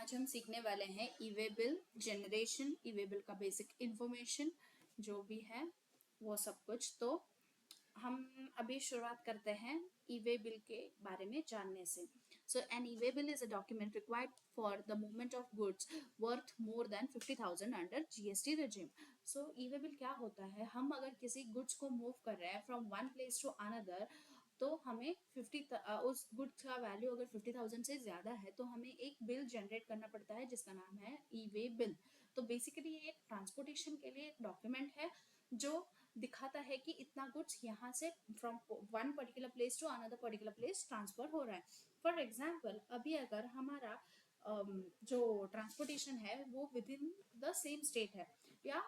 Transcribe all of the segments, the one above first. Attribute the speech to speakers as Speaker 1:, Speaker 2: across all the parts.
Speaker 1: आज हम सीखने वाले हैं e-way bill generation, e-way bill का बेसिक इंफॉर्मेशन जो भी है वो सब कुछ। तो हम अभी शुरुआत करते हैं ई-वे बिल के बारे में जानने से। So an e-way bill is a document required for the movement of goods worth more than 50,000 under GST regime. So e-way bill क्या होता है? हम अगर किसी गुड्स को मूव कर रहे हैं from one place to another, तो हमें उस गुड्स का वैल्यू अगर 50,000 से ज्यादा है तो हमें एक बिल जनरेट करना पड़ता है जिसका नाम है ई-वे बिल। तो बेसिकली ये एक ट्रांसपोर्टेशन के लिए एक डॉक्यूमेंट है जो दिखाता है कि इतना गुड्स यहाँ से from one particular place to another particular place transfer हो रहा है। फॉर एग्जाम्पल, अभी अगर हमारा जो ट्रांसपोर्टेशन है वो within the same state है या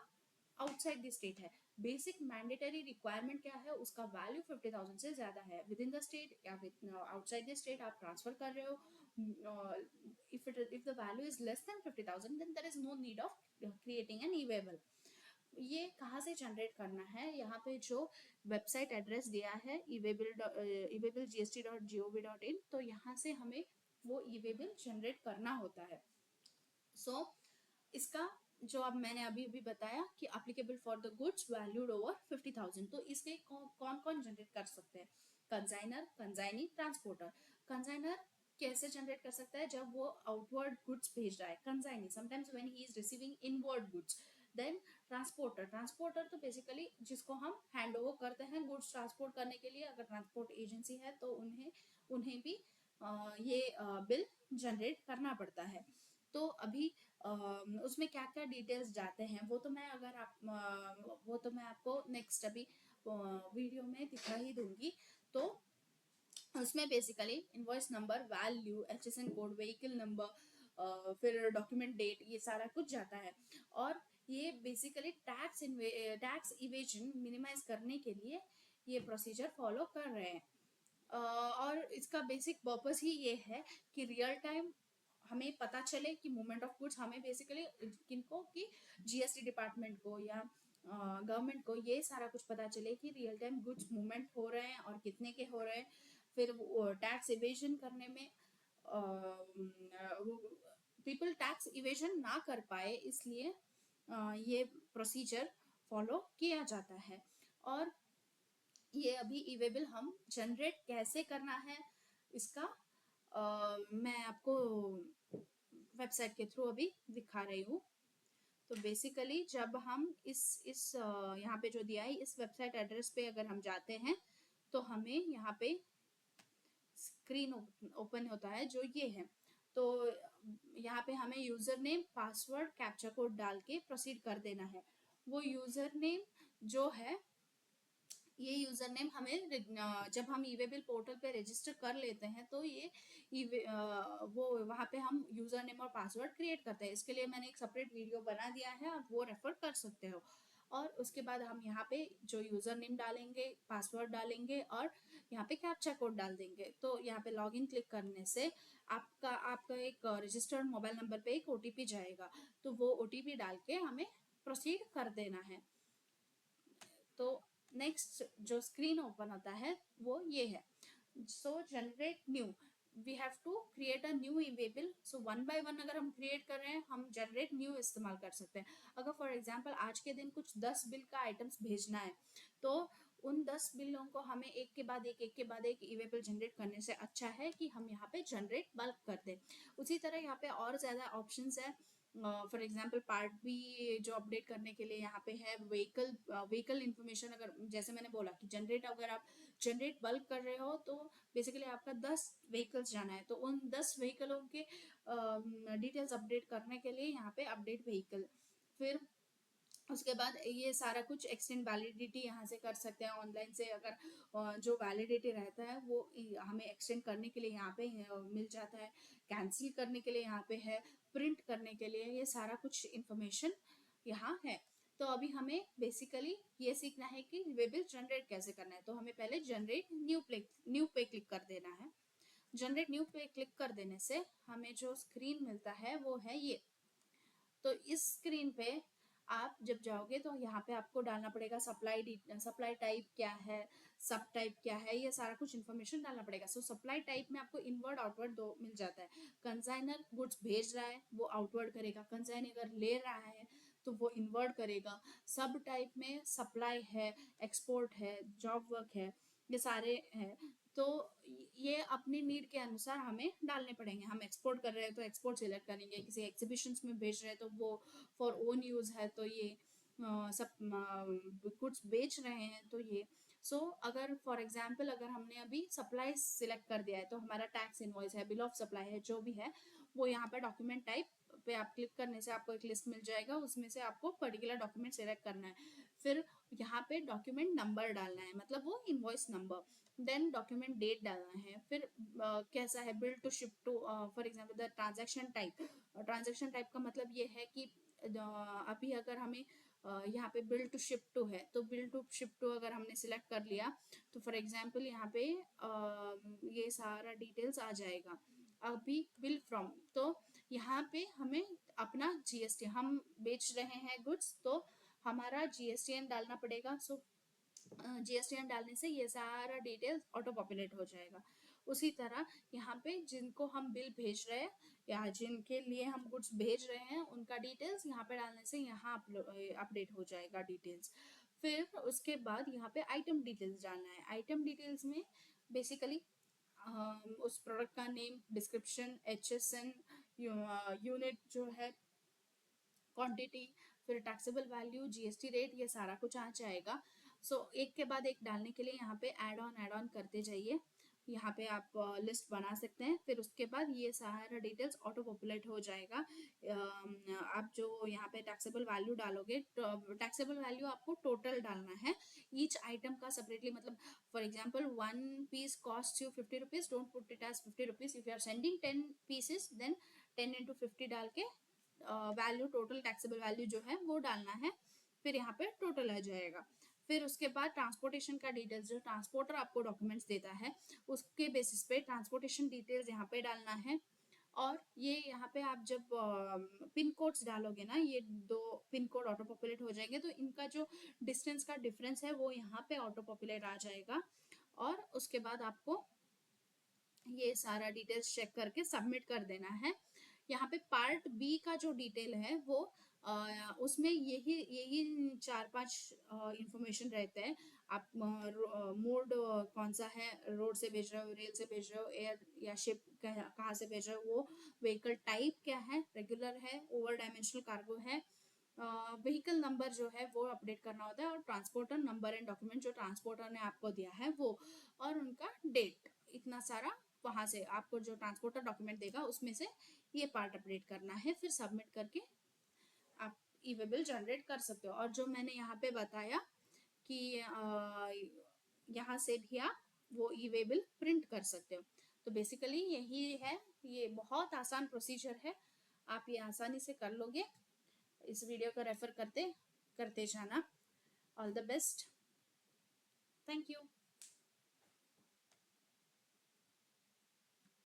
Speaker 1: आउटसाइड द स्टेट है, बेसिक मैंडेटरी रिक्वायरमेंट क्या है? उसका वैल्यू 50,000 से ज्यादा है, विद इन द स्टेट या आउटसाइड द स्टेट आप ट्रांसफर कर रहे हो। If the value is less than 50,000 then there is no need of creating an e-way bill. ये कहाँ से जनरेट करना है? यहाँ पे जो वेबसाइट एड्रेस दिया है eWaybill gst.gov.in, तो यहाँ से हमें वो ई-वे बिल जनरेट करना होता है। सो इसका जो अब मैंने अभी अभी बताया कि applicable for the goods valued over 50,000, तो इसके कौन कौन जनरेट कर सकते हैं? Consignor, consignee, transporter. कंसाइनर कैसे जनरेट कर सकता है? जब वो आउटवर्ड गुड्स भेज रहा है। Consignee sometimes when he is receiving inward goods. Then transporter, transporter तो बेसिकली जिसको हम हैंड ओवर करते हैं गुड्स ट्रांसपोर्ट करने के लिए, अगर ट्रांसपोर्ट एजेंसी है तो उन्हें उन्हें भी ये बिल जनरेट करना पड़ता है। तो अभी उसमें क्या क्या डिटेल्स जाते हैं वो तो मैं आपको नेक्स्ट अभी वीडियो में दिखा ही दूंगी। तो उसमें basically invoice number, value, HSN code, vehicle number, फिर डॉक्यूमेंट डेट, ये सारा कुछ जाता है। और ये बेसिकली टैक्स इवेजन मिनिमाइज करने के लिए ये प्रोसीजर फॉलो कर रहे हैं। और इसका बेसिक पर्पस ही ये है कि रियल टाइम हमें पता चले कि मूवमेंट ऑफ गुड्स, हमें बेसिकली किनको कि जीएसटी डिपार्टमेंट को या गवर्नमेंट को ये सारा कुछ पता चले कि रियल टाइम गुड्स मूवमेंट हो रहे हैं और कितने के हो रहे हैं। फिर टैक्स इवेजन करने में पीपल टैक्स इवेजन ना कर पाए, इसलिए ये प्रोसीजर फॉलो किया जाता है। और ये अभी ई-वे बिल हम जनरेट कैसे करना है इसका मैं आपको वेबसाइट के थ्रू अभी दिखा रही हूँ। तो बेसिकली जब हम इस यहाँ पे जो दिया है इस वेबसाइट एड्रेस पे अगर हम जाते हैं तो हमें यहाँ पे स्क्रीन ओपन होता है जो ये है। तो यहाँ पे हमें user name, password, captcha code डाल के प्रोसीड कर देना है। वो यूजर नेम जो है, ये यूजर नेम हमें जब हम ई-वे बिल पोर्टल पे रजिस्टर कर लेते हैं तो ये वो वहाँ पे हम यूजर नेम और पासवर्ड क्रिएट करते हैं। इसके लिए मैंने एक सेपरेट वीडियो बना दिया है, आप वो रेफर कर सकते हो। और उसके बाद हम यहाँ पे जो यूजर नेम डालेंगे, पासवर्ड डालेंगे और यहाँ पे कैप्चा कोड डाल देंगे। तो यहाँ पे लॉगिन क्लिक करने से आपका आपका एक रजिस्टर्ड मोबाइल नंबर पे एक ओटीपी जाएगा, तो वो ओटीपी डाल के हमें प्रोसीड कर देना है। तो नेक्स्ट जो स्क्रीन ओपन होता है वो ये है। So generate new, we have to create a new e-way bill. So one by one अगर हम क्रिएट कर रहे हैं, हम जनरेट न्यू इस्तेमाल कर सकते हैं। अगर फॉर एग्जांपल आज के दिन कुछ 10 बिल का आइटम्स भेजना है, तो उन 10 बिलों को हमें एक के बाद एक ई-वे बिल जनरेट करने से अच्छा है कि हम यहाँ पे जनरेट बल्क कर दें। उसी तरह यहाँ पे और ज्यादा ऑप्शंस है। फॉर एग्जाम्पल पार्ट बी जो अपडेट करने के लिए यहाँ पे है व्हीकल इंफॉर्मेशन। अगर जैसे मैंने बोला कि अगर आप जनरेट बल्क कर रहे हो तो बेसिकली आपका 10 व्हीकल्स जाना है, तो उन 10 व्हीकलों के डिटेल्स अपडेट करने के लिए यहाँ पे अपडेट व्हीकल। फिर उसके बाद ये सारा कुछ एक्सटेंड वैलिडिटी यहाँ से कर सकते हैं ऑनलाइन से। अगर जो वैलिडिटी रहता है वो हमें एक्सटेंड करने के लिए यहाँ पे मिल जाता है, कैंसिल करने के लिए यहाँ पे है, प्रिंट करने के लिए, ये सारा कुछ इंफॉर्मेशन यहाँ है। तो अभी हमें बेसिकली ये सीखना है कि वे बिल जनरेट कैसे करना है। तो हमें पहले जनरेट न्यू पे क्लिक कर देना है। जनरेट न्यू पे क्लिक कर देने से हमें जो स्क्रीन मिलता है वो है ये। तो इस स्क्रीन पे आप जब जाओगे तो यहाँ पे आपको डालना पड़ेगा सप्लाई टाइप क्या है, सब टाइप क्या है, ये सारा कुछ इन्फॉर्मेशन डालना पड़ेगा। सो सप्लाई टाइप में आपको इनवर्ड आउटवर्ड दो मिल जाता है। कंसाइनर गुड्स भेज रहा है वो आउटवर्ड करेगा, कंसाइनर अगर ले रहा है तो वो इनवर्ड करेगा। सब टाइप में सप्लाई है, एक्सपोर्ट है, जॉब वर्क है, ये सारे हैं। तो ये अपनी नीड के अनुसार हमें डालने पड़ेंगे। हम एक्सपोर्ट कर रहे हैं तो एक्सपोर्ट सिलेक्ट करेंगे, किसी एग्जीबिशंस में भेज रहे हैं तो वो फॉर ओन यूज है, तो ये सब कुछ बेच रहे हैं तो ये। सो अगर फॉर एग्जांपल अगर हमने अभी सप्लाई सिलेक्ट कर दिया है तो हमारा टैक्स इनवॉइस है, बिल ऑफ सप्लाई है, जो भी है वो यहाँ पे डॉक्यूमेंट टाइप पे आप क्लिक करने से आपको एक लिस्ट मिल जाएगा, उसमें से आपको पर्टिकुलर डॉक्यूमेंट सिलेक्ट करना है। फिर यहाँ पे डॉक्यूमेंट नंबर डालना है, मतलब वो invoice number. Then document date डालना है। फिर कैसा है, bill to ship to, for example the transaction type का मतलब ये है कि अभी अगर हमें यहाँ पे बिल टू शिप टू है तो बिल टू शिप टू अगर हमने सिलेक्ट कर लिया तो फॉर एग्जांपल यहाँ पे ये सारा डिटेल्स आ जाएगा। अभी बिल फ्रॉम, तो यहाँ पे हमें अपना जीएसटी, हम बेच रहे हैं गुड्स तो हमारा जीएसटीएन डालना पड़ेगा। सो जीएसटीएन डालने से ये सारा डिटेल्स ऑटो पॉपुलेट हो जाएगा। उसी तरह यहाँ पे जिनको हम बिल भेज रहे हैं या जिनके लिए हम गुड्स भेज रहे हैं उनका डिटेल्स यहाँ पे डालने से यहाँ अपडेट हो जाएगा डिटेल्स। फिर उसके बाद यहाँ पे आइटम डिटेल्स डालना है। आइटम डिटेल्स में बेसिकली उस प्रोडक्ट का नेम, डिस्क्रिप्शन, HSN, यूनिट जो है, क्वांटिटी, फिर टैक्सेबल वैल्यू, जीएसटी रेट, ये सारा कुछ आ जाएगा। सो एक के बाद एक डालने के लिए यहाँ पे ऐड ऑन करते जाइए। यहाँ पे आप लिस्ट बना सकते हैं। फिर उसके बाद ये सारा डिटेल्स ऑटो पॉपुलेट हो जाएगा। आप जो यहाँ पे टैक्सेबल वैल्यू डालोगे, टैक्सेबल वैल्यू आपको टोटल डालना है ईच आइटम का सेपरेटली। मतलब for example 1 piece cost you 50 rupees, don't put it as 50 rupees. If you are sending 10 pieces then 10 into 50 डाल के वैल्यू, टोटल टैक्सेबल वैल्यू जो है वो डालना है। फिर यहाँ पे टोटल आ जाएगा। फिर उसके बाद ट्रांसपोर्टेशन का डिटेल्स, जो ट्रांसपोर्टर आपको डॉक्यूमेंट्स देता है उसके बेसिस पे ट्रांसपोर्टेशन डिटेल्स यहाँ पे डालना है। और ये यहाँ पे आप जब पिन कोड्स डालोगे ना, ये 2 पिन कोड ऑटो पॉपुलेट हो जाएंगे, तो इनका जो डिस्टेंस का डिफरेंस है वो यहाँ पे ऑटो पॉपुलेट आ जाएगा। और उसके बाद आपको ये सारा डिटेल्स चेक करके सबमिट कर देना है। यहाँ पे पार्ट बी का जो डिटेल है वो उसमें यही यही 4-5 इंफॉर्मेशन रहते हैं। आप मोड कौन सा है, रोड से भेज रहे हो, रेल से भेज रहे हो, एयर या शिप कहाँ से भेज रहे हो, वो व्हीकल टाइप क्या है, रेगुलर है, ओवर डायमेंशनल कार्गो है, व्हीकल नंबर जो है वो अपडेट करना होता है, और ट्रांसपोर्टर नंबर एंड डॉक्यूमेंट जो ट्रांसपोर्टर ने आपको दिया है वो, और उनका डेट। इतना सारा वहां से आपको जो ट्रांसपोर्टर डॉक्यूमेंट देगा उसमें से ये पार्ट अपडेट करना है। फिर सबमिट करके आप ई वे बिल जनरेट कर सकते हो। और जो मैंने यहाँ पे बताया कि यहाँ से भी आप वो ई वे बिल प्रिंट कर सकते हो। तो बेसिकली यही है, ये बहुत आसान प्रोसीजर है, आप ये आसानी से कर लोगे। इस वीडियो को रेफर करते करते जाना। All the best, thank you.